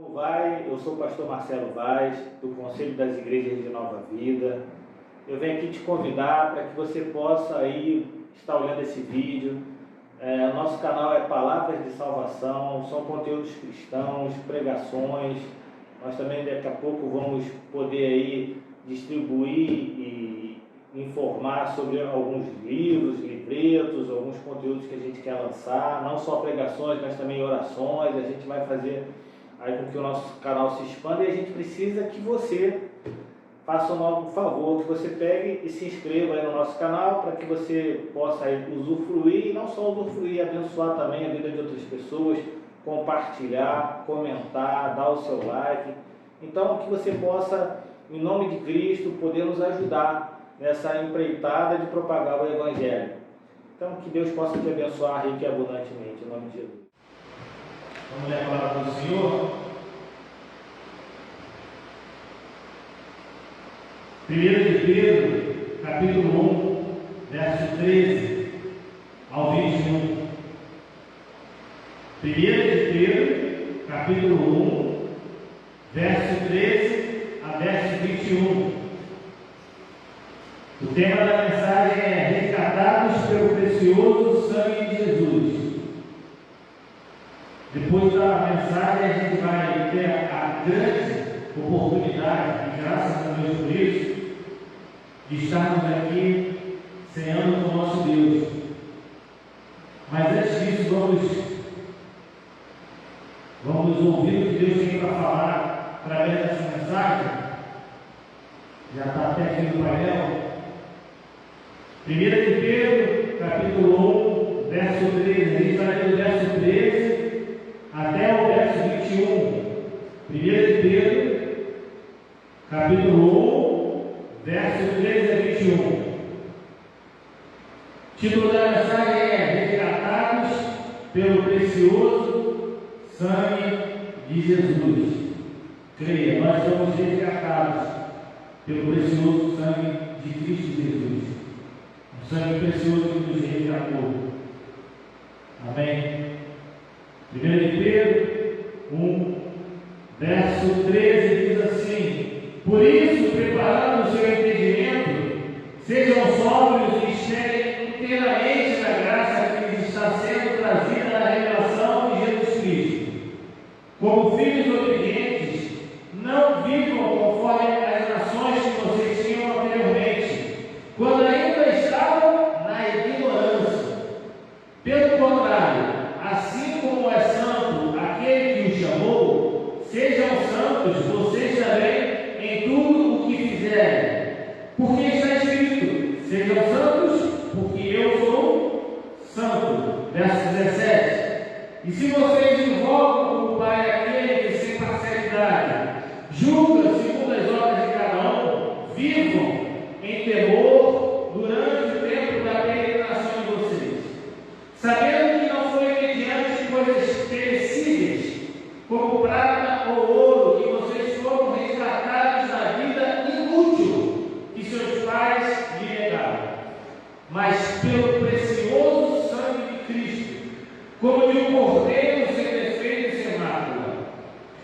Como vai? Eu sou o pastor Marcelo Vaz, do Conselho das Igrejas de Nova Vida. Eu venho aqui te convidar para que você possa aí estar olhando esse vídeo. Nosso canal é Palavras de Salvação, são conteúdos cristãos, pregações. Nós também daqui a pouco vamos poder aí distribuir e informar sobre alguns livros, livretos, alguns conteúdos que a gente quer lançar, não só pregações, mas também orações. A gente vai fazer aí com que o nosso canal se expanda, e a gente precisa que você faça um favor, que você pegue e se inscreva aí no nosso canal, para que você possa aí usufruir, e não só usufruir, abençoar também a vida de outras pessoas, compartilhar, comentar, dar o seu like. Então, que você possa, em nome de Cristo, poder nos ajudar nessa empreitada de propagar o Evangelho. Então, que Deus possa te abençoar rico e abundantemente, em nome de Jesus. Vamos ler a palavra do Senhor. 1 de Pedro, capítulo 1, verso 13 ao 21. 1 de Pedro, capítulo 1, verso 13 a verso 21. O tema da mensagem é resgatados pelo precioso sangue de Jesus. Depois da mensagem, a gente vai ter a grande oportunidade, e graças a Deus por isso, de estarmos aqui ceando com o nosso Deus. Mas antes disso, vamos ouvir o que Deus tem para falar através dessa mensagem. Já está até aqui no painel. 1 de Pedro, capítulo 1, verso 13. A gente vai ler do verso 13 até o verso 21. 1 de Pedro, capítulo 1, verso 13 a 21. O título da mensagem é Resgatados pelo precioso sangue de Jesus. Creia, nós somos resgatados pelo precioso sangue de Cristo Jesus. O sangue precioso que nos resgatou. Amém? 1 de Pedro 1, verso 13 diz assim: Por isso, preparando o seu entendimento, sejam sóbrios e esperem inteiramente na graça que lhes está sendo trazida na revelação de Jesus Cristo. Como filhos obedientes, não vivam conforme as nações que vocês tinham anteriormente, quando ainda estavam na ignorância. Pelo contrário, assim como é santo aquele que o chamou, sejam santos vocês também em tudo o que fizerem. Porque está escrito: sejam santos, porque eu sou santo. Verso 17. E se vocês invocam como Pai aquele que sem parcialidade julga segundo as obras de cada um, vivam em temor durante o tempo da peregrinação de vocês, sabendo que não foi mediante coisas perecíveis, como prata ou ouro, que vocês foram resgatados da vida inútil que seus pais lhe legaram, mas pelo precioso sangue de Cristo, como de um cordeiro sem defeito e sem mácula.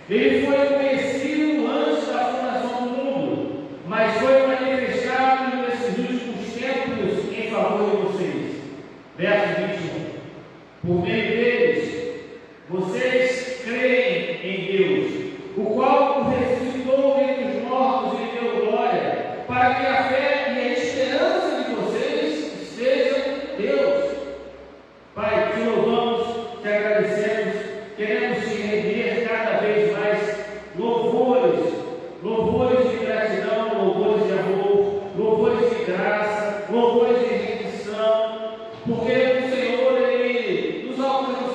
Ele foi conhecido antes da fundação do mundo, mas foi manifestado nesses últimos tempos em favor de vocês. Verso 21. Por meio deles, vocês creem em Deus, o qual o ressuscitou dentre os mortos e deu glória, para que a fé e a esperança de vocês estejam em Deus. Pai, te louvamos, te agradecemos, queremos te render cada vez mais louvores de gratidão, louvores de amor, louvores de graça, louvores de rendição, porque o Senhor, Ele nos alcançou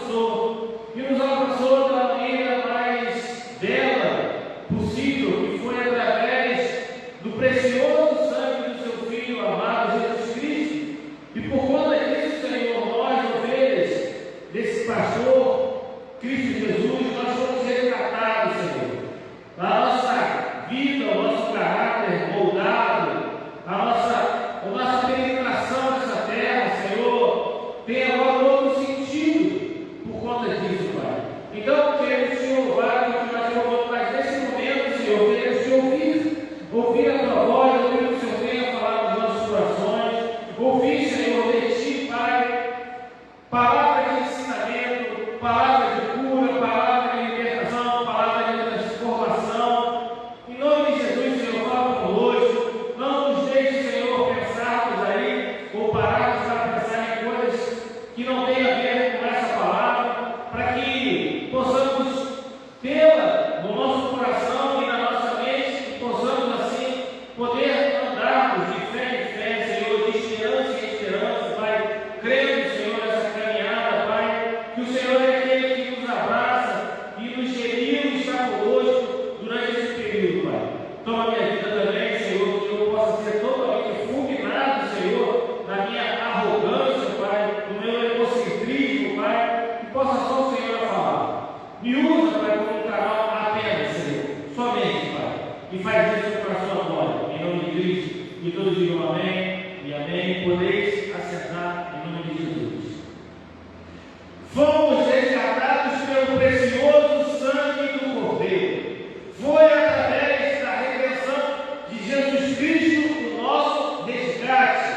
todos digam amém e amém. Podeis assentar em nome de Jesus. Fomos resgatados pelo precioso sangue do Cordeiro. Foi através da redenção de Jesus Cristo o nosso resgate.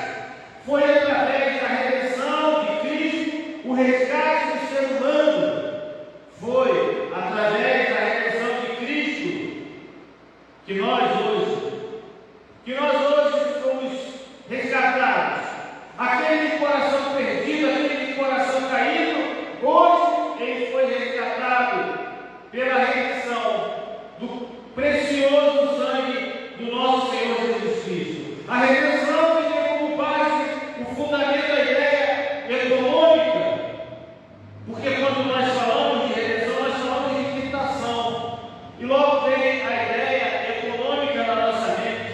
Foi através da redenção de Cristo o resgate do ser humano. Foi através da redenção de Cristo que nós hoje fomos resgatados. Aquele de coração perdido, aquele de coração caído, hoje ele foi resgatado pela redenção do precioso sangue do nosso Senhor Jesus Cristo. A redenção que tem como base o fundamento da ideia econômica, porque quando nós falamos de redenção, nós falamos de quitação, e logo vem a ideia econômica na nossa mente,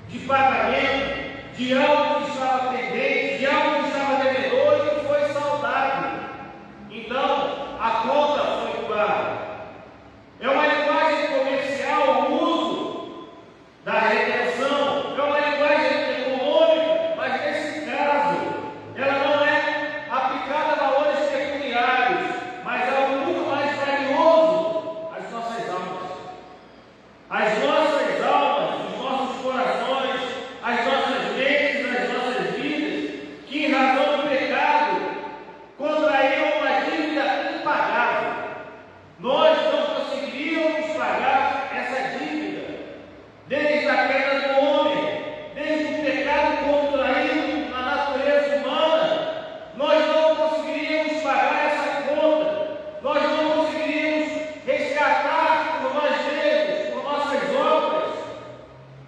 de pagamento, de algo que estava pendente, de algo que estava devedor e que foi saldado. Então, a conta foi paga. É uma linguagem comercial o uso da redenção, é uma linguagem econômica, mas nesse caso, ela não é aplicada a valores pecuniários, mas é algo muito mais valioso: as nossas almas. As nossas almas, os nossos corações, as nossas mentes, as nossas vidas, que em razão do pecado contraíram uma dívida impagável. Nós não conseguiríamos pagar essa dívida desde a queda do homem, desde o pecado contraído na natureza humana. Nós não conseguiríamos pagar essa conta. Nós não conseguiríamos resgatar por nós mesmos, por nossas obras,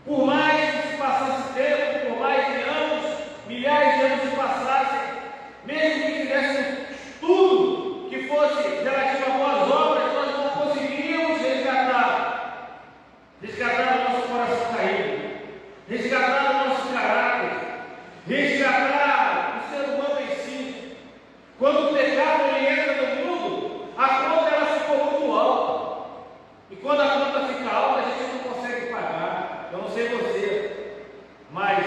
por mais que se passasse tempo, por mais de anos, milhares de anos se passassem, mesmo que fizéssemos tudo que fosse relativo a boas obras, nós não conseguiríamos resgatar o nosso coração caído, resgatar o nosso caráter, resgatar o ser humano em si. Quando o pecado ele entra no mundo, a conta ela ficou muito alta. E quando a conta fica alta, a gente não consegue pagar. Eu não sei você, mas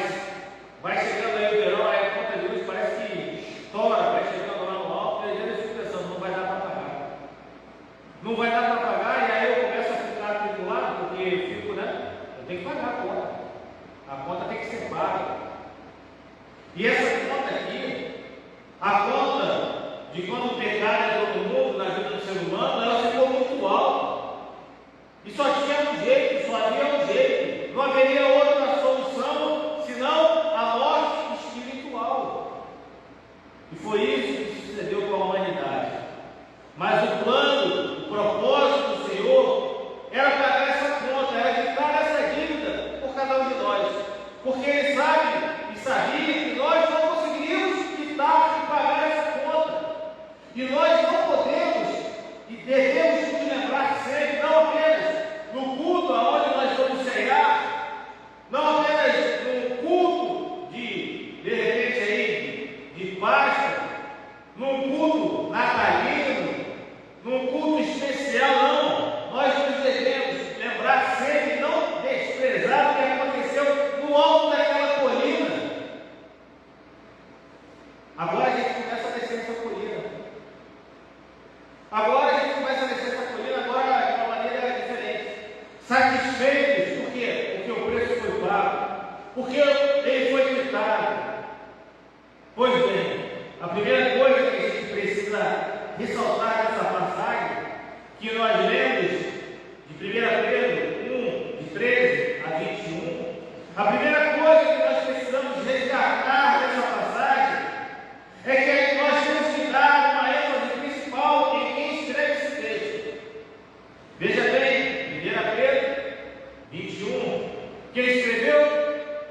vai chegando aí o verão, aí a conta de luz parece que estoura, vai chegando lá no alto, e aí eu fico pensando, não vai dar para pagar. Não vai dar para pagar, e aí eu começo a ficar atribulado, porque eu fico, eu tenho que pagar a conta. A conta tem que ser paga. E essa conta aqui, a conta de quando o pecado entrou no mundo, na vida do ser humano, ela ficou muito alta. E só tinha um jeito, só havia um jeito. Não haveria outra solução senão a morte espiritual. E foi isso que sucedeu com a humanidade. Mas o plano, o propósito do Senhor era pagar essa conta, era quitar essa dívida por cada um de nós. Porque Ele sabe e sabia que nós não conseguiríamos quitar e pagar essa conta. E nós não podemos e devemos nos lembrar sempre, não apenas no culto aonde nós vamos ceiar, não apenas no culto de repente aí, de Páscoa, num culto natalino, num culto especial, não. Nós nos devemos lembrar sempre e não desprezar o que aconteceu no alto daquela colina. Agora a gente começa a descer essa colina. Agora a gente começa a descer essa colina, agora de uma maneira diferente. Satisfeitos, por quê? Porque o preço foi pago, porque ele foi quitado. Pois bem, a primeira coisa que a gente precisa ressaltar nessa passagem, que nós lemos de 1 Pedro 1, de 13 a 21, a primeira coisa que nós precisamos resgatar nessa passagem é que nós temos que dar uma ênfase principal em quem escreve esse texto. Veja bem, 1 Pedro 21, quem escreveu?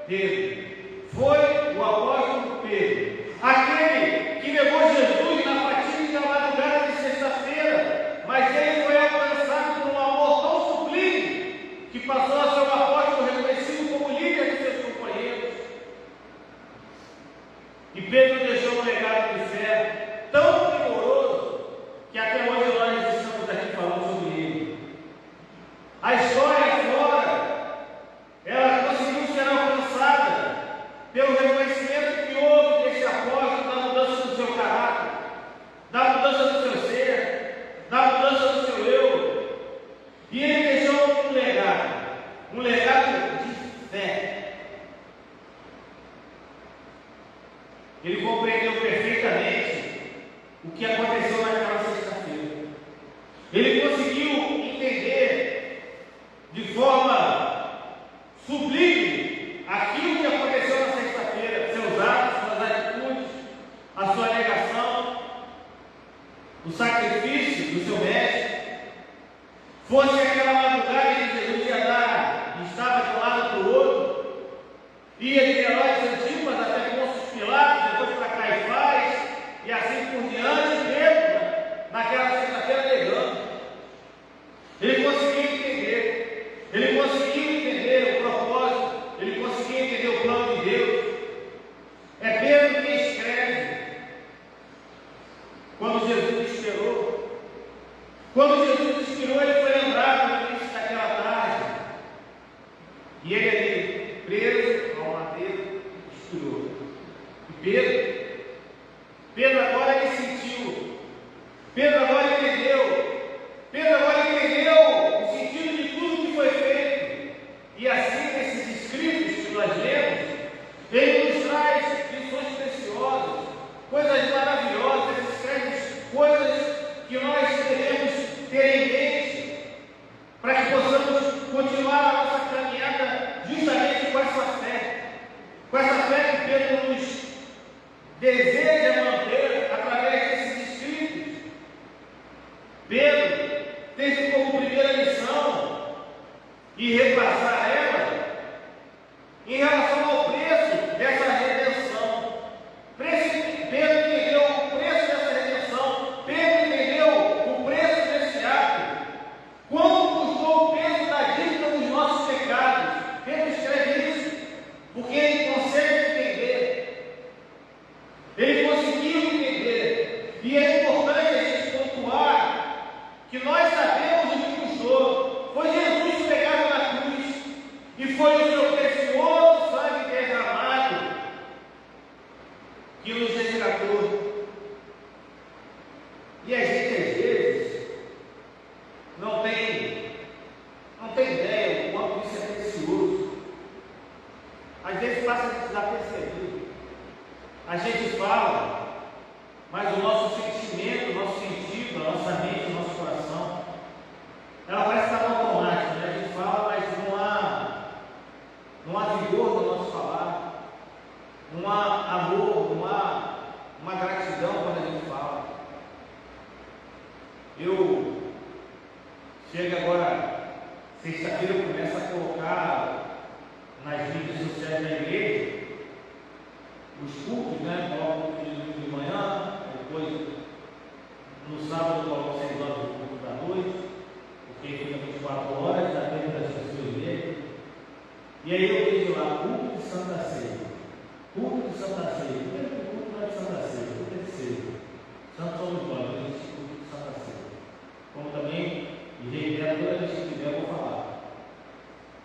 Pedro. Foi o apóstolo Pedro, aquele que levou Jesus na fatídica madrugada de sexta-feira, mas ele foi alcançado por um amor tão sublime que passou a ser um apóstolo reconhecido como líder de seus companheiros. E Pedro deixou um legado de fé tão primoroso que até hoje nós estamos aqui falando sobre ele. A história fora, ela conseguiu ser alcançada ele compreendeu perfeitamente o que aconteceu naquela sexta-feira. Ele conseguiu entender de forma sublime aquilo que aconteceu na sexta-feira, seus atos, suas atitudes, a sua negação, o sacrifício do seu mestre. Fosse aquela madrugada que Jesus ia dar, estava de um lado para o outro, ia de Herodes Antipas até Pôncio Pilatos, depois para Caifás, e assim por diante, mesmo naquela sexta-feira negando. Ele conseguiu entender o propósito, ele conseguiu entender o plano de Deus. É Pedro que escreve, quando Jesus esperou. Quando Jesus expirou, ele foi lembrado no início daquela tarde. E ele ali, preso ao madeiro, expirou. E Pedro agora ele sentiu. Pedro agora entendeu. Pedro agora entendeu o sentido de tudo que foi feito. E assim, nesses escritos que nós lemos, ele nos traz lições preciosas, coisas maravilhosas, ele escreve coisas que nós devemos ter em mente, para que possamos continuar a nossa caminhada justamente com essa fé que Pedro nos deseja manter através desses escritos. Pedro teve como primeira lição, e repassar ela, em relação ao preço dessa redenção. Pedro entendeu o preço dessa redenção. Pedro entendeu o preço desse ato. Quanto custou o peso da dívida dos nossos pecados? Pedro escreve isso porque ele consegue entender. Ele conseguiu entender. E é importante a gente pontuar que nós sabemos o que custou. Foi Jesus pregado na cruz, e foi o seu precioso sangue derramado que nos resgatou. E a gente às vezes não tem ideia do quanto isso é precioso. Às vezes passa desapercebido. A gente fala, mas o nosso sentimento, o nosso sentido, a nossa mente, o nosso coração, ela parece estar no automático, né? A gente fala, mas não há vigor no nosso falar, não há amor, não há uma gratidão quando a gente fala. Eu chego agora, sexta-feira, eu começo a colocar nas mídias sociais da igreja os cultos, né? Coloco o culto de manhã, depois no sábado eu coloco 6 horas do culto da noite, porque fica 24 horas, dá tempo das pessoas verem. E aí eu vejo lá, culto de Santa Ceia. Culto de Santa Ceia. Primeiro culto não é de Santa Ceia, culto é de ceia. Santo São Antônio, existe culto de Santa Ceia. Como também, e reitero, toda vez que tiver, eu vou falar.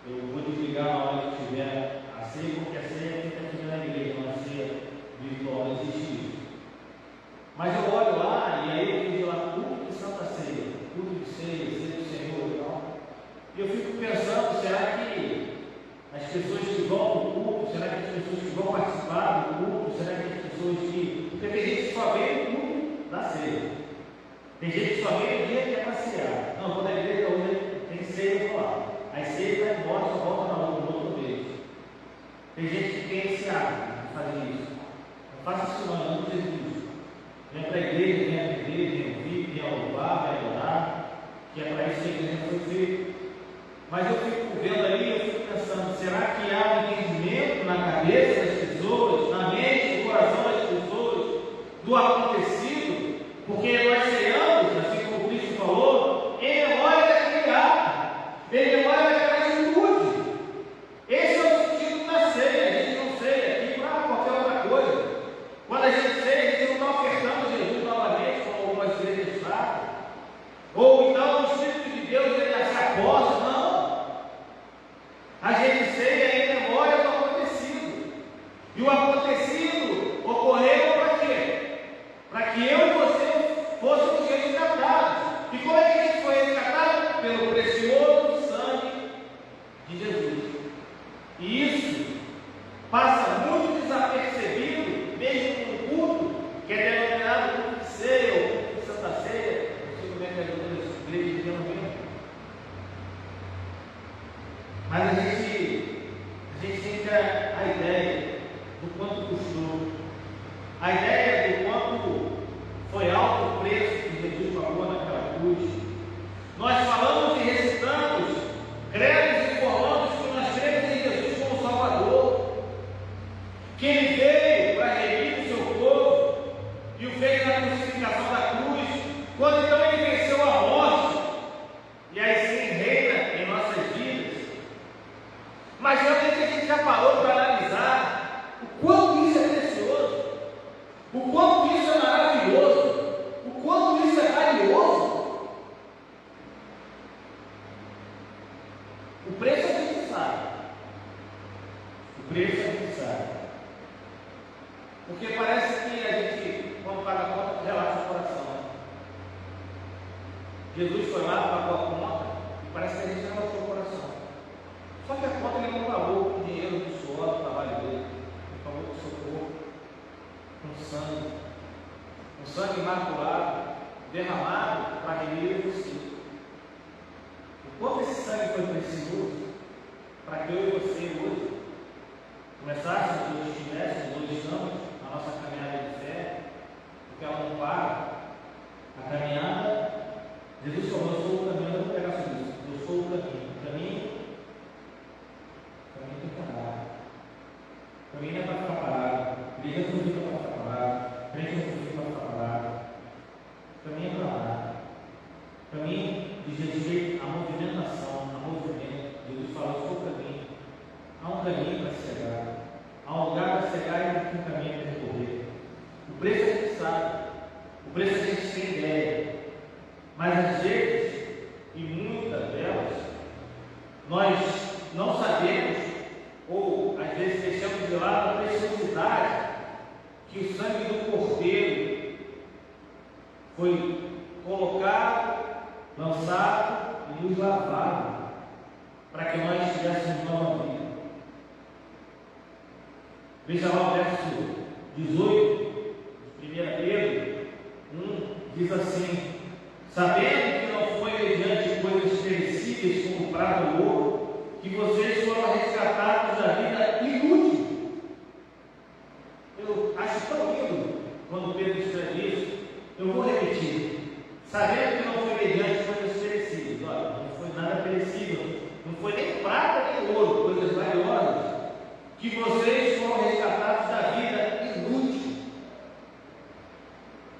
Eu vou desligar na hora que tiver a ceia, porque a ceia fica aqui na igreja, uma ceia virtual, não existe isso. Mas eu olho lá, e aí eu vejo lá, culto de Santa Ceia, culto de ceia, ceia do Senhor e tal. E eu fico pensando, será que as pessoas que vão ao culto, será que as pessoas que vão participar do culto, será que as pessoas que... Porque tem gente que só vem no culto da ceia. Tem gente que só vem no dia que é para cear. Não, quando a igreja hoje tem ceia, eu vou lá. Aí ceia vai embora, só volta na outra, no outro mês. Tem gente que tem esse hábito de fazer isso. Não faça isso não, não precisa disso. Vem para a igreja, vem aprender, vem ouvir, vem louvar, vem adorar, que é para isso que a igreja foi feita. Mas eu fico vendo ali, eu fico pensando, será que há um entendimento na cabeça das pessoas, na mente, no coração das pessoas, do acontecido? Porque nós ceamos, assim como o Cristo falou, em memória daquele ato, em memória daquela atitude. Esse é o sentido da ceia. A gente não ceia aqui para qualquer outra coisa. Quando a gente ceia, a gente não está ofertando Jesus novamente, como algumas igrejas fazem. Ou então o Espírito de Deus ele se aposta, não. A gente ceia em memória do acontecido. E o acontecido ocorreu para quê? Para que eu e você fôssemos resgatados. E como é que a gente foi resgatado? Pelo precioso sangue de Jesus. E isso passa muito desapercebido, mesmo no da crucificação da cruz, quando então Ele venceu a morte, e aí sim reina em nossas vidas. Mas realmente a gente já parou para analisar o quanto isso é precioso, o quanto isso é maravilhoso, o quanto isso é valioso. O preço a gente sabe. O preço a gente sabe. Porque parece que a gente, quando paga a conta, relaxa o coração. Jesus foi lá, pagou a conta, e parece que a gente relaxou o coração. Só que a conta Ele não pagou com dinheiro do suor do trabalho dele. Ele pagou com o seu corpo, com sangue. Um sangue imaculado, derramado para remir você. O quanto esse sangue foi precioso para que eu e você hoje começássemos, hoje estivéssemos, hoje estamos na nossa caminhada de fé, porque ela não para. A caminhada, Jesus falou: eu sou o caminho, eu não vou pegar sobre isso. Eu sou o caminho. O caminho tem que andar. O caminho não é para ficar parado. Igreja não fica para ficar parado. Crente não fica para ficar parado. O caminho é para andar. O caminho diz respeito à movimentação, a movimento. Jesus falou: eu sou o caminho. Há um caminho para chegar. Há um lugar para chegar e um caminho para recorrer. O preço a gente sabe. O preço a gente tem ideia. Mas às vezes, e muitas delas, nós não sabemos, ou às vezes deixamos de lado a preciosidade que o sangue do Cordeiro foi colocado, lançado e nos lavado, para que nós tivéssemos nova vida. Veja lá o verso 18, 1 Pedro 1, diz assim: sabendo que não foi mediante coisas perecíveis como prata ou ouro, que vocês foram resgatados da vida inútil. Eu acho tão lindo quando Pedro escreve isso. Eu vou repetir: sabendo que não foi mediante coisas perecíveis. Olha, não foi nada perecível, não foi nem prata nem ouro, coisas valiosas, que vocês foram resgatados da vida inútil.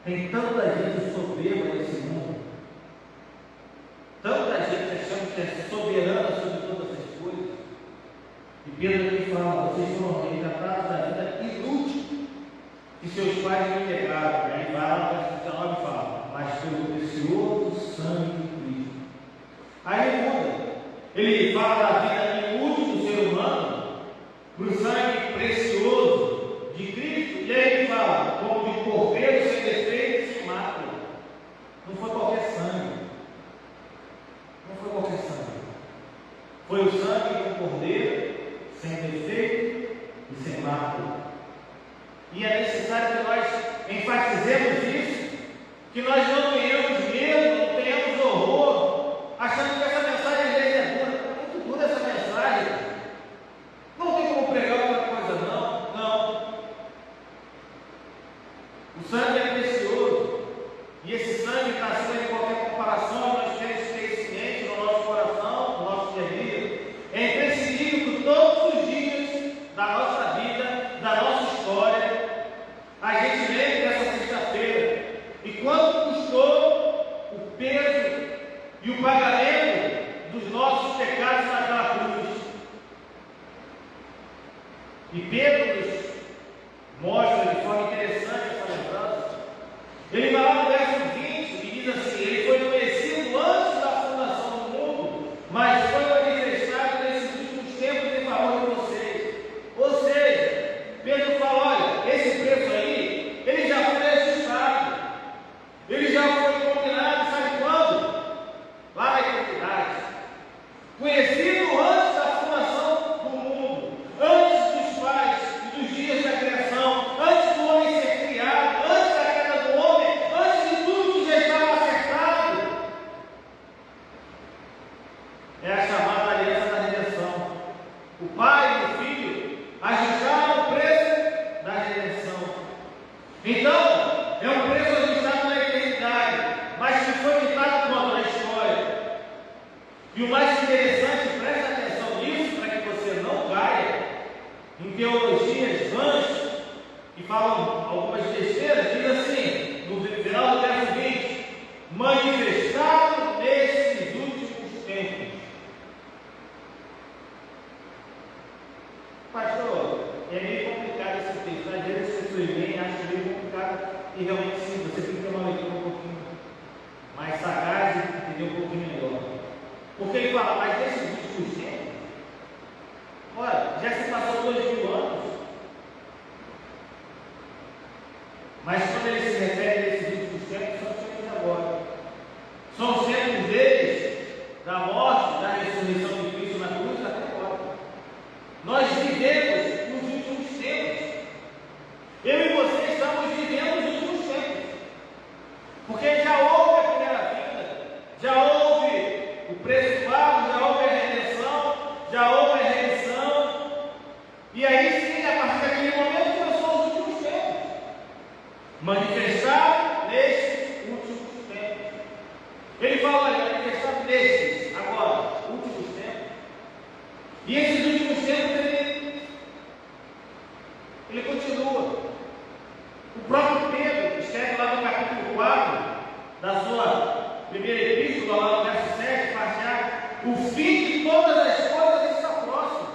Tem tanta gente soberba nesse mundo, tanta gente achando que é soberana sobre todas as coisas. E Pedro aqui fala: vocês foram resgatados da vida inútil que seus pais não integraram. E aí vai lá no verso 19 e fala: mas pelo precioso sangue de Cristo. Aí ele muda. Ele fala da vida inútil do ser humano para o sangue precioso de Cristo. E aí ele fala: como de cordeiro sem defeito e sem mácula. Não foi qualquer sangue. Não foi qualquer sangue. Foi o sangue do Cordeiro, sem defeito e sem mácula. E é necessário que nós enfatizemos isso, que nós não tenhamos medo, não tenhamos horror, achando que essa mensagem às vezes é dura. É muito dura essa mensagem. Não tem como pregar outra coisa, não. Não. O sangue é precioso. E esse sangue está acima de qualquer comparação. Nós temos que ter isso em mente no nosso coração, no nosso dia a dia. É imprescindível que todos os dias da nossa vida, da nossa história, a gente lembre dessa sexta-feira e quanto custou o peso e o pagamento dos nossos pecados naquela cruz. E Pedro nos mostra de forma interessante essa lembrança. Ele vai lá no verso 20 e diz assim: ele foi conhecido antes da fundação do mundo, mas foi manifestado nesses últimos tempos em favor de vocês. Ou seja, Pedro fala: olha, esse preço aí, ele já foi ajustado, ele já foi combinado, sabe quando? Lá na eternidade. Conhecido antes da fundação do mundo, antes dos pais e dos dias da criação, antes do homem ser criado, antes da queda do homem, antes de tudo que já estava acertado. É a chamada aliança da redenção. O pai e o filho ajustaram o preço da redenção. Então, é um preço ajustado na eternidade, mas que foi ditado quando? Na história. E o mais interessante, presta atenção nisso, para que você não caia em teologias vãs que falam algumas besteiras. Diz assim, no manifestado nesses últimos tempos. Pastor, é meio complicado esse texto. Às vezes as pessoas veem e acham meio complicado. E realmente sim, você tem que ter uma leitura um pouquinho mais sagaz e entender um pouquinho melhor. Porque ele fala, mas nesses últimos tempos, olha, já se passou 2000 anos. Mas quando ele se refere a esses últimos tempos, são os tempos de agora. São os tempos deles, da morte, da ressurreição de Cristo na cruz até agora. Nós vivemos nos últimos tempos. Eu e você estamos vivendo nos últimos tempos. Porque já houve a primeira vinda, já houve o preço pago, já houve a redenção, já houve a remissão. E aí sim, a partir daquele momento, começou os últimos tempos. Manifestado nestes últimos tempos. Ele fala, olha, manifestado nestes, agora, últimos tempos. E esses últimos tempos, ele continua. O próprio Pedro escreve lá no capítulo 4 da sua primeira epístola, lá no verso 7, parte A, o fim de todas as coisas está próximo.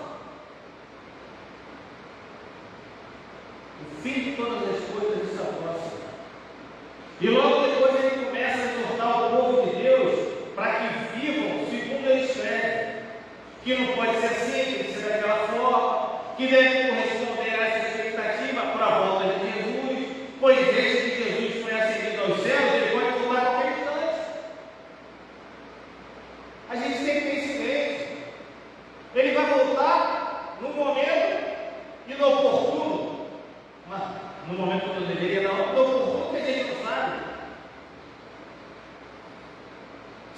O fim de todas as coisas está próximo. E logo depois ele começa a exortar o povo de Deus para que vivam segundo ele escreve. Que não pode ser assim, tem que ser daquela forma, que deve corresponder a essa expectativa para a volta de Jesus, pois desde que Jesus foi ascendido aos céus, ele pode voltar a qualquer instante. A gente tem que ter isso em mente. Ele vai voltar no momento inoportuno, no momento que eu deveria dar inoportuno, que a gente não sabe.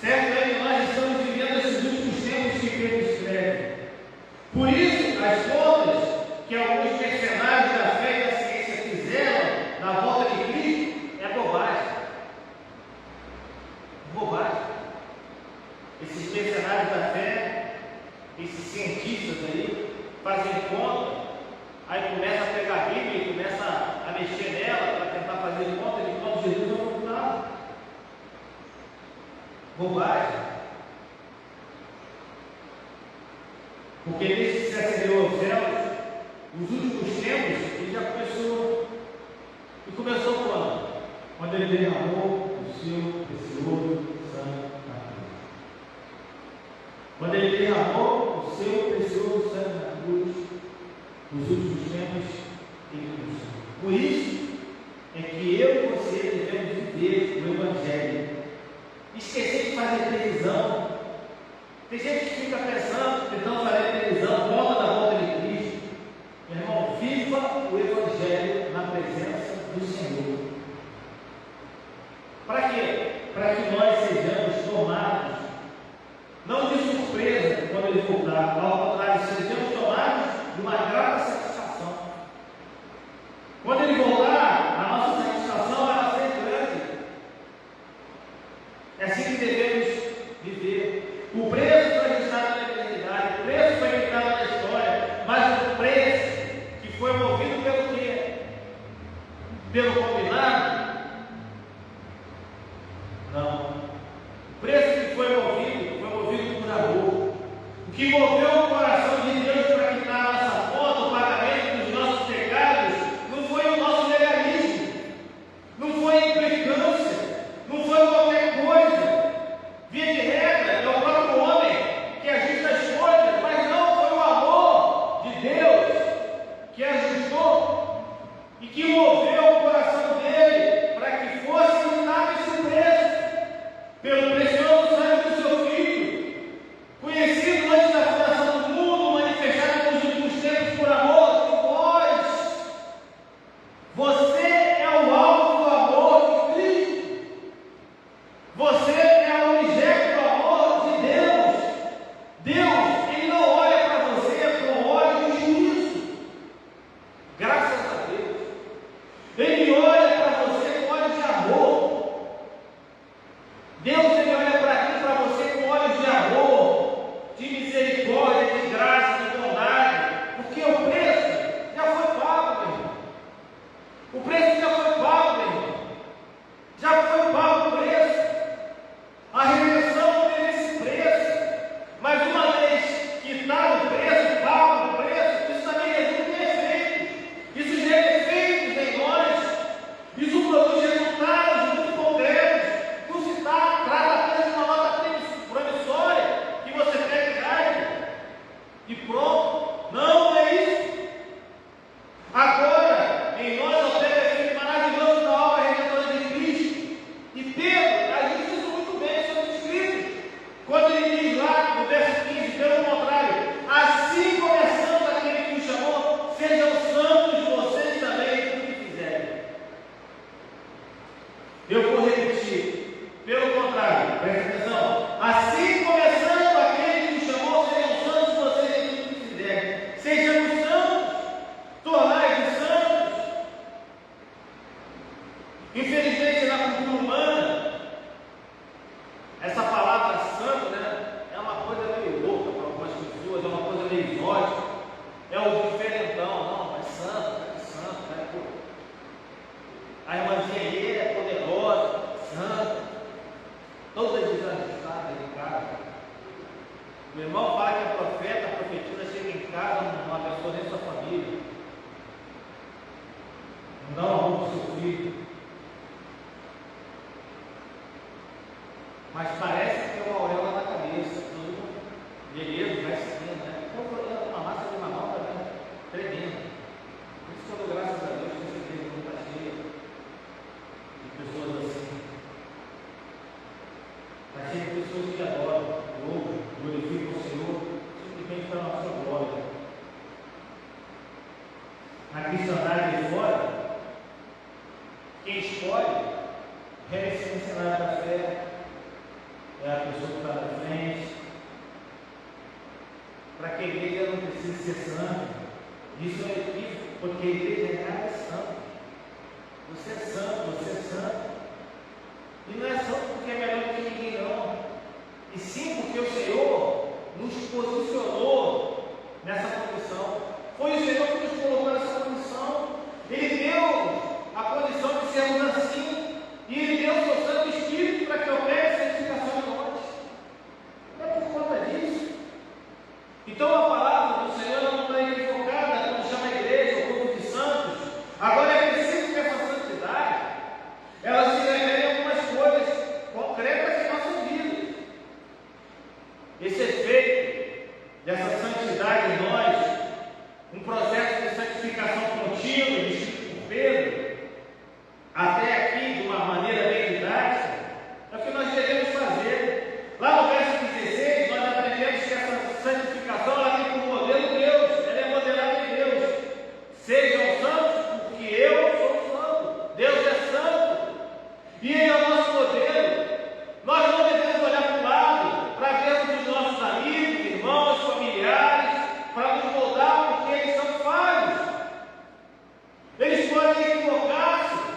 Certo? Nós estamos vivendo esses últimos tempos que Pedro escreve. Por isso, as contas que alguns mercenários da fé e da ciência fizeram na volta de Cristo é bobagem. Bobagem. Esses mercenários da fé, esses cientistas aí, fazem conta, aí começa a pegar a Bíblia e começa a mexer nela para tentar fazer conta de quando Jesus vai voltar. Bobagem. Porque desde que se acendeu aos céus, os últimos tempos, ele já começou. E começou quando? Quando ele derramou o seu precioso sangue na cruz. Quando ele derramou o seu precioso sangue na cruz, nos últimos tempos, ele começou. Por isso é que eu e você devemos viver o Evangelho. Esquecer de fazer previsão. Tem gente que fica pensando, tentando fazer previsão, volta da volta de Cristo. Meu irmão, viva o Evangelho na presença do Senhor. Para quê? Para que nós sejamos tomados, não de surpresa quando ele voltar, ao contrário, sejamos tomados de uma grata satisfação. Quando ele voltar, a nossa satisfação vai ser grande. É assim que devemos viver. O preço foi registrado na eternidade, o preço foi registrado na história, mas o preço que foi movido pelo quê? Pelo combinado? Não. O preço que foi movido por amor. O que moveu o coração de Deus para quitar a nossa conta, o pagamento dos nossos pecados, não foi o nosso legalismo, não foi a implicância, não foi qualquer coisa. Via de regra, é o próprio homem que ajusta as coisas, mas não foi o amor de Deus que ajustou e que moveu o coração Não amor do seu filho. Mas parece que tem uma auréola na cabeça, tudo beleza, vai seguindo, né? Então, uma massa de manobra, né? Tremenda. Por isso que eu dou graças a Deus que essa igreja não está cheia de pessoas assim. Está cheia de pessoas que adoram, louvam, glorificam o Senhor, simplesmente para a nossa glória. Na cristandade de fora, quem escolhe é esse missionário da fé, é a pessoa que está na frente, para que a igreja não precise ser santa. Isso é equívoco, porque a igreja é nada santo. Você é santo, você é santo. E não é santo porque é melhor do que ninguém, não. E sim porque o Senhor nos posicionou nessa condição. Foi o Senhor que nos colocou nessa condição. Ele deu a condição de sermos assim. E Ele deu o seu Santo Espírito para que houvesse santificação em nós. É por conta disso. Então a palavra do Senhor não está equivocada quando chama a igreja, o povo de santos. Agora é preciso que essa santidade ela se revele em algumas coisas concretas em nossas vidas. Esse efeito dessa santidade em nós, um processo de santificação contínua, descrito por Pedro, até aqui de uma maneira bem didática, é o que nós devemos fazer. Lá no verso 16, nós aprendemos que essa santificação ela tem como modelo Deus, ela é modelada em Deus. Sejam santos, porque eu sou santo. Deus é santo. E Ele é o nosso modelo. Nós não devemos olhar para o lado para vermos os nossos amigos, irmãos, familiares, para nos moldar, porque eles são falhos. Eles podem equivocar-se.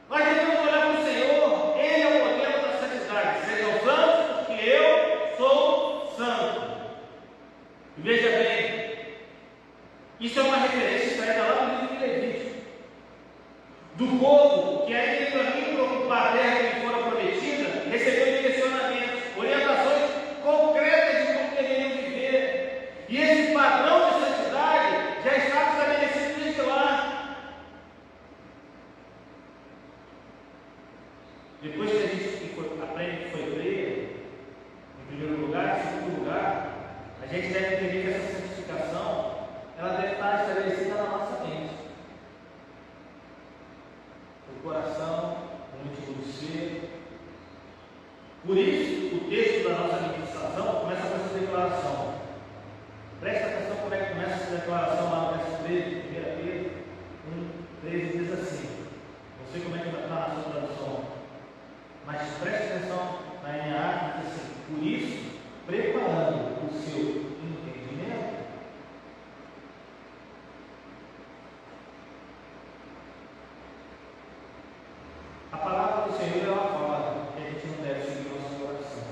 Nós devemos olhar para o Senhor. Ele é o modelo da santidade. Sejam santos, porque eu sou santo. E veja bem, isso é uma referência extraída lá no livro de Levítico, do povo que ainda caminho para ocupar a terra que lhe fora prometida, recebeu direcionamentos, orientações concretas de como deveriam viver. E esse padrão de santidade já está estabelecido desde lá. Depois que a gente aprende que foi freia, em primeiro lugar, em segundo lugar, a gente deve entender que essa santificação ela deve estar estabelecida na nossa mente. O coração, o íntimo do ser. Por isso, o texto da nossa ministração começa com essa declaração. Presta atenção como é que começa essa declaração lá no verso 13, 1 Pedro 1:13 diz assim. Não sei como é que vai estar na sua tradução, mas preste atenção na NA, diz assim: por isso, preparando o seu entendimento. A palavra do Senhor ela fala que a gente não deve seguir o nosso coração,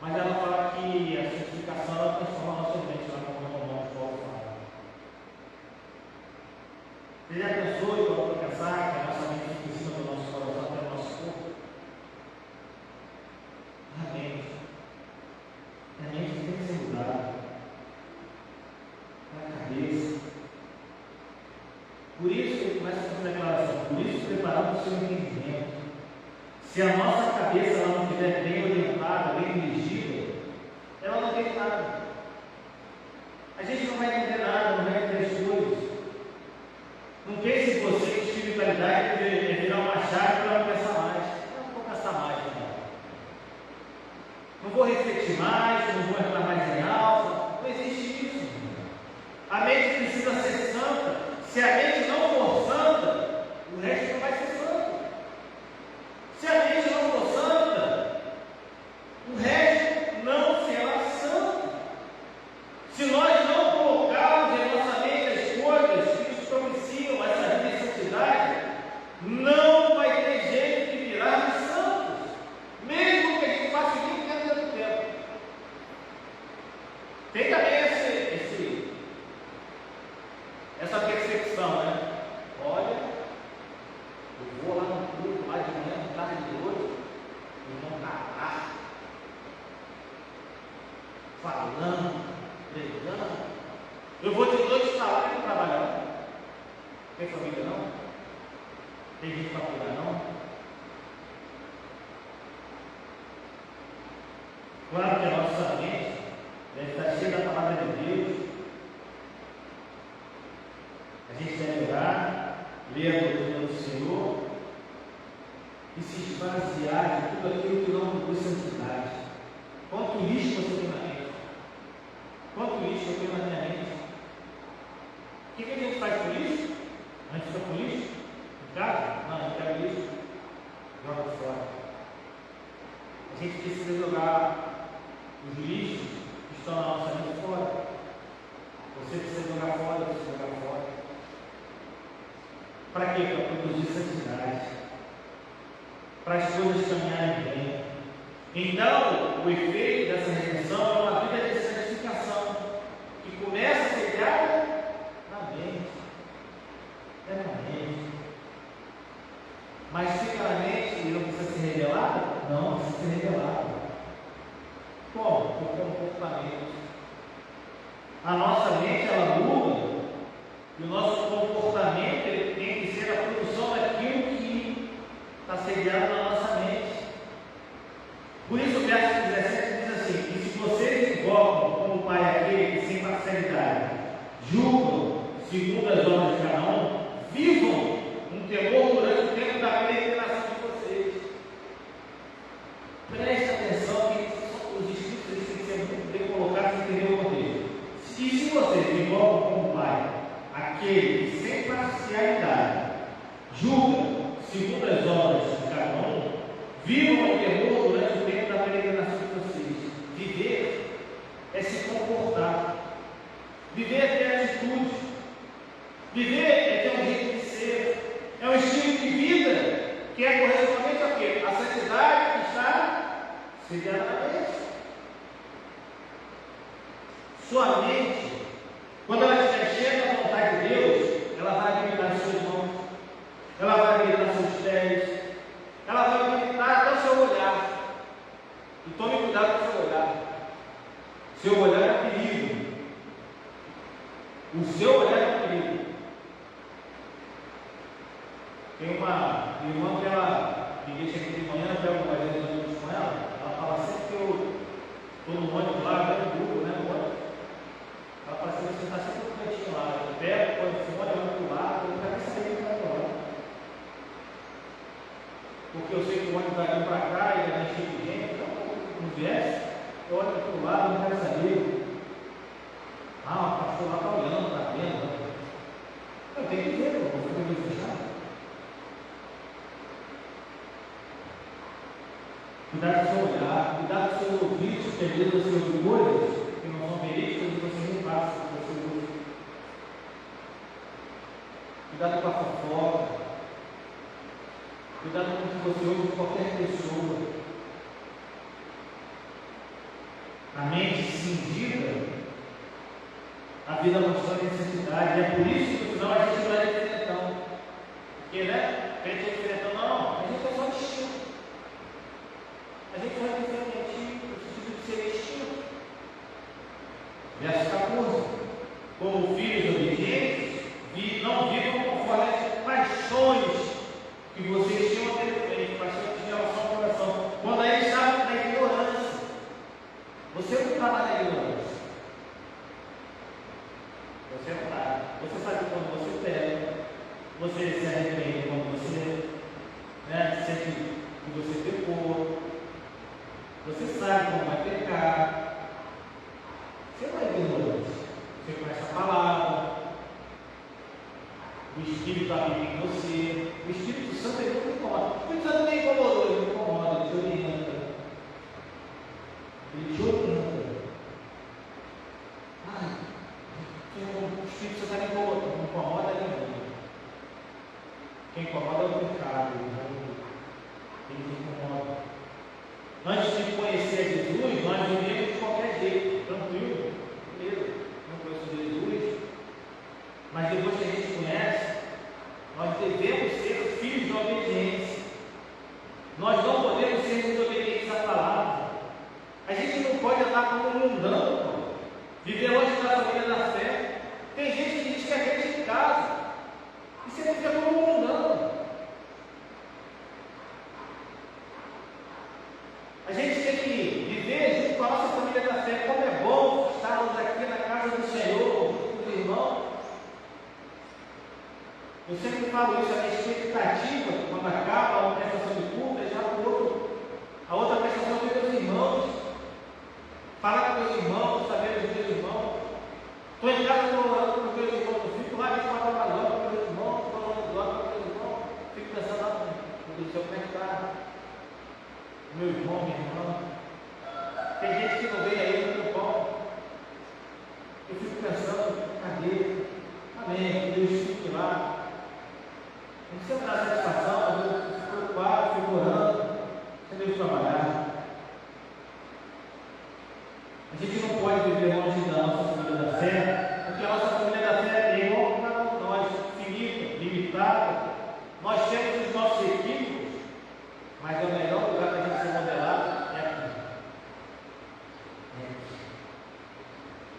mas ela fala que a santificação ela transforma a nossa mente, lá como o irmão Paulo fala. Você já pensou e pode pensar que a nossa mente fica em cima do nosso coração até o nosso corpo? A mente tem que ser mudada. É a cabeça. Por isso ele começa com essa declaração. Por isso preparando o seu entendimento. Se a nossa cabeça ela não estiver bem orientada, bem dirigida, ela não tem nada. A gente não vai entender nada, não vai entender as coisas. Não pense em você que espiritualidade é virar uma chave para não pensar mais. Eu não vou pensar mais, não. Não vou refletir mais, não vou entrar mais em alta. Não existe isso. A mente precisa ser santa. Se a mente não for santa, o resto não vai ser santo. Se a mente não for santa, o resto não será santo. Se nós não colocarmos em nossa mente as coisas que nos propiciam essa vida de santidade, não vai ter jeito de virarmos santos, mesmo que a gente passe 20 anos do tempo. Tem também essa percepção, né? Olha, eu vou lá no culto, lá de manhã, de tarde, de noite, o irmão está lá, falando, pregando. Eu vou de noite estar lá e trabalhando. Tem família não? Tem gente para cuidar não? Claro que a nossa mente deve estar cheia da palavra de Deus. A gente deve orar, ler a doutrina do Senhor e se esvaziar de tudo aquilo que não produz santidade. Quanto lixo você tem na mente? Quanto lixo eu tenho na minha mente? O que a gente faz com lixo? A gente fica com lixo? Em casa? Não, a gente pega lixo, joga fora. A gente precisa jogar os lixos que estão na nossa mente fora. Você precisa jogar fora, eu preciso jogar fora. Para quê? Para produzir santidade. Para as coisas caminharem bem. Então, o efeito dessa redenção é uma vida de santificação, que começa a ser criada na mente. É na mente. Mas fica na mente e não precisa ser revelado? Não, precisa ser revelado. Como? Porque é um comportamento. A nossa mente, ela muda, e o nosso comportamento ele tem que ser a produção daquilo que está sediado na nossa mente. Por isso o verso 17 diz assim: e se vocês invocam como Pai aquele que sem parcialidade julgam segundo as obras de cada um, vivam um temor durante o tempo da peregrinação de vocês. Preste atenção que os escritos têm que ser muito bem colocados e entender o contexto. E se vocês invocam como Pai aquele que sem parcialidade julga segundo as obras de cada um, vivam o temor durante o tempo da peregrinação de vocês. Viver é se comportar. Viver é ter atitude. Viver é ter um jeito de ser. É um estilo de vida que é correspondente a quê? A santidade que está sediada na mente. Sua mente, quando ela estiver cheia da vontade de Deus, ela vai habilitar suas mãos, ela vai habilitar seus pés, ela vai habilitar até o seu olhar. E tome cuidado com o seu olhar. Seu olhar é perigo. O seu olhar é perigo. Tem uma irmã que ela me deixa aqui de manhã, eu pego uma vez ônibus com ela fala sempre que eu estou no ônibus lá, no grupo, né, no ônibus. Ela fala assim: você está sempre no cantinho lá, eu pego, quando o fone, eu ando para o lado, eu não quero saber o que está falando. Porque eu sei que o ônibus está indo para cá e vai encher de gente, então não viesse, eu olho para o lado, eu não quero saber. Ah, o pastor lá está olhando, está vendo. Eu tenho que ver, eu vou fazer isso fechado. Cuidado com o seu olhar, cuidado com os seus ouvidos, perdendo as suas coisas que não são verídicas e você não passa para o seu ouvido. Cuidado com a fofoca. Cuidado com o que você ouve de qualquer pessoa. A mente cindida, a vida mostrando necessidade. E é por isso que no final a gente vai diferentão. Porque, né? A gente é diferentão, não. A gente é só distinto. A gente vai diferente no sentido de ser distinto. Verso 14. Como filhos obedientes, não vivam conforme as paixões que vocês tinham a ter feito, paixões de relação ao coração. Quando aí estavam na ignorância. Você não estava na ignorância. Você não está. Você sabe quando você pega, você se arrepende quando você sente que você pecou. Você sabe como vai pecar. Você não é ignorante. Você conhece a palavra. O Espírito habita em você. O Espírito Santo ele não incomoda. O Espírito Santo nem incomodou, ele não incomoda, ele te orienta. Ele te orienta. O Espírito Santo está me incomodando. Não incomoda ninguém. Quem incomoda é o pecado. Ele te incomoda. Antes de conhecer Jesus, nós vivemos de qualquer jeito, tranquilo, beleza, não conheço Jesus, mas depois que a gente conhece, nós devemos ser filhos de obediência. Nós não podemos ser desobedientes à palavra. A gente não pode andar como um mundano, viver longe da família da fé. Tem gente que diz que é crente em casa. Eu sempre falo isso, a minha expectativa, quando acaba uma prestação de culto, é já a outra prestação de meus irmãos. Falar com meus irmãos, saber dos meus irmãos. Estou em casa, estou orando com os meus irmãos, eu fico lá de fora da loja com meus irmãos, estou orando lá com meus irmãos, fico pensando lá, meu Deus do céu, como é que está meu irmão, minha irmã. Tem gente que não vem aí no meu pão. Eu fico pensando, cadê? Amém, que Deus fique lá. Não precisa dar satisfação, mas eu fico preocupado, fico orando, sem Deus trabalhar. A gente não pode viver longe da nossa família da fé, porque a nossa família da fé é igual para nós, finita, limitada. Nós temos os nossos equívocos, mas é o melhor lugar para a gente ser modelado é aqui.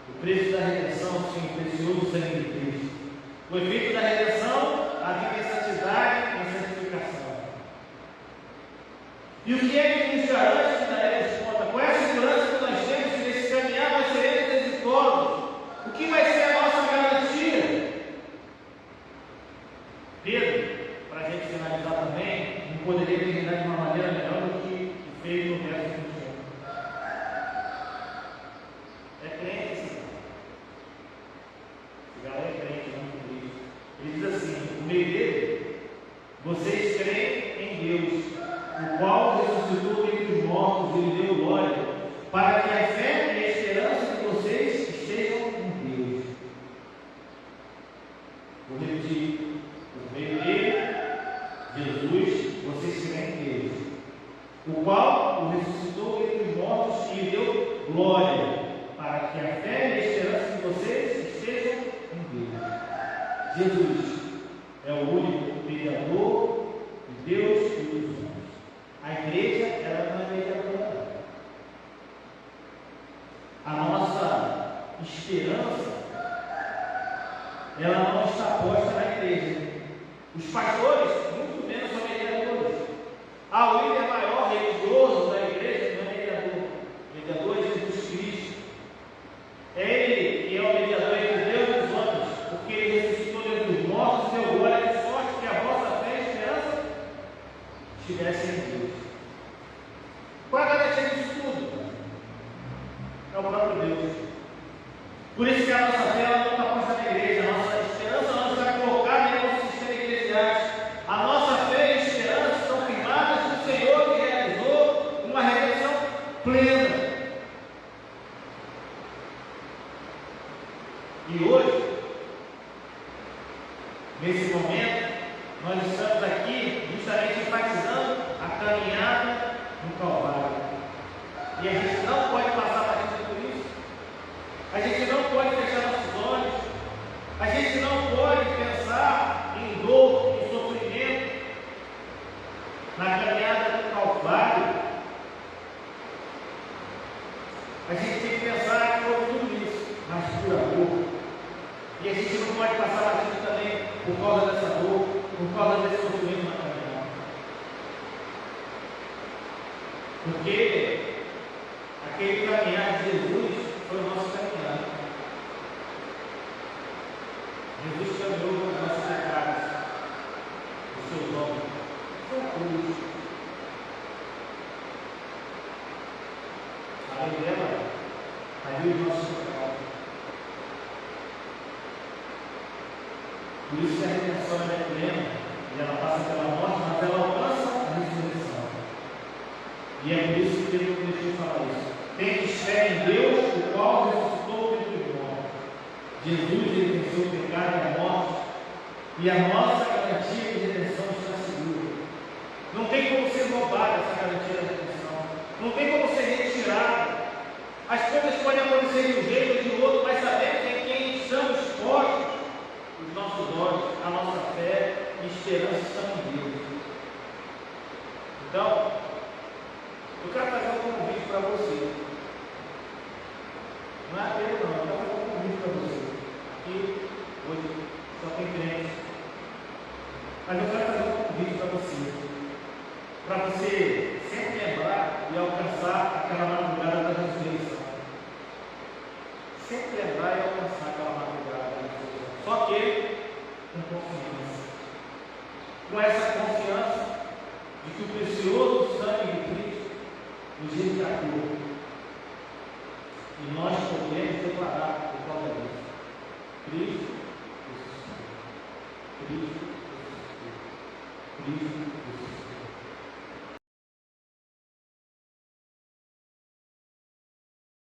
O preço da redenção, sim, o precioso sangue de Cristo. O efeito da redenção, a vida em santidade e em santificação. E o que é que nos garante que daremos conta? Qual é a segurança que nós temos que nesse caminhar nós seremos exitosos? O que vai ser a nossa garantia? Pedro, para a gente finalizar também, não poderia terminar de uma maneira melhor do que fez no verso 21. É crente, sim. O galera é crente, não é Cristo. Ele diz assim: por meio dele, vocês creem em Deus, o qual ressuscitou dentre os mortos e lhe deu glória, para que a fé e a esperança de vocês estejam em Deus. Vou repetir: por meio dele, Jesus, vocês creem em Deus, o qual o ressuscitou dentre os mortos e lhe deu glória, para que a fé e a esperança de vocês estejam em Deus. Jesus é o único mediador de Deus e dos homens. A igreja, ela não é mediadora. A nossa esperança, ela não está posta na igreja. Os pastores, muito menos, são mediadores. O líder maior, religioso da igreja, não é mediador. O mediador é Jesus Cristo. É Ele que é o mediador entre Deus e os homens, porque Ele ressuscitou dentre os mortos e deu glória, de sorte que a vossa fé e esperança estivessem em Deus. Qual é a garantia disso tudo? É o próprio Deus. Por isso que a nossa fé não está posta na igreja, a nossa esperança não está colocada em nosso sistema eclesiástico. A nossa fé e a esperança estão firmadas no Senhor que realizou uma redenção plena. E hoje, nesse momento, nós estamos aqui justamente enfatizando a caminhada no Calvário. E a gente não pode passar batido por isso. A gente não pode fechar nossos olhos. A gente não pode pensar em dor, em sofrimento na caminhada do Calvário. A gente tem que pensar em tudo isso, mas por amor. E a gente não pode passar batido também por causa dessa dor, por causa desse sofrimento na caminhada. Porque aquele caminhar de Jesus foi o nosso caminhar. Jesus caminhou os nossos pecados, os seus homens. Foi a cruz. Além dela, caiu os nossos pecados. Por isso que a redenção é plena, e ela passa pela morte, mas ela alcança a ressurreição. E é por isso que Pedro deixou falar isso. Tendes fé em Deus, o qual ressuscitou dentre os mortos. Jesus, ele venceu o pecado e a morte, e a nossa garantia de redenção está segura. Não tem como ser roubada essa garantia da redenção. Não tem como ser retirada. As coisas podem acontecer de um jeito ou de outro, mas sabemos em quem estamos postos. Os nossos olhos, a nossa fé e esperança estão em Deus. Então, eu quero fazer um convite para você. Não é apelo, não. Eu quero fazer um convite para você. Aqui, hoje, só tem crente. Mas eu quero fazer um convite para você. Para você sempre lembrar e alcançar aquela madrugada da ressurreição. Sempre lembrar e alcançar aquela madrugada da ressurreição. Só que com confiança. com essa confiança de que o precioso sangue de Cristo nos resgatou. E nós podemos declarar por causa disso: Cristo ressuscitou. Cristo ressuscitou. Cristo ressuscitou.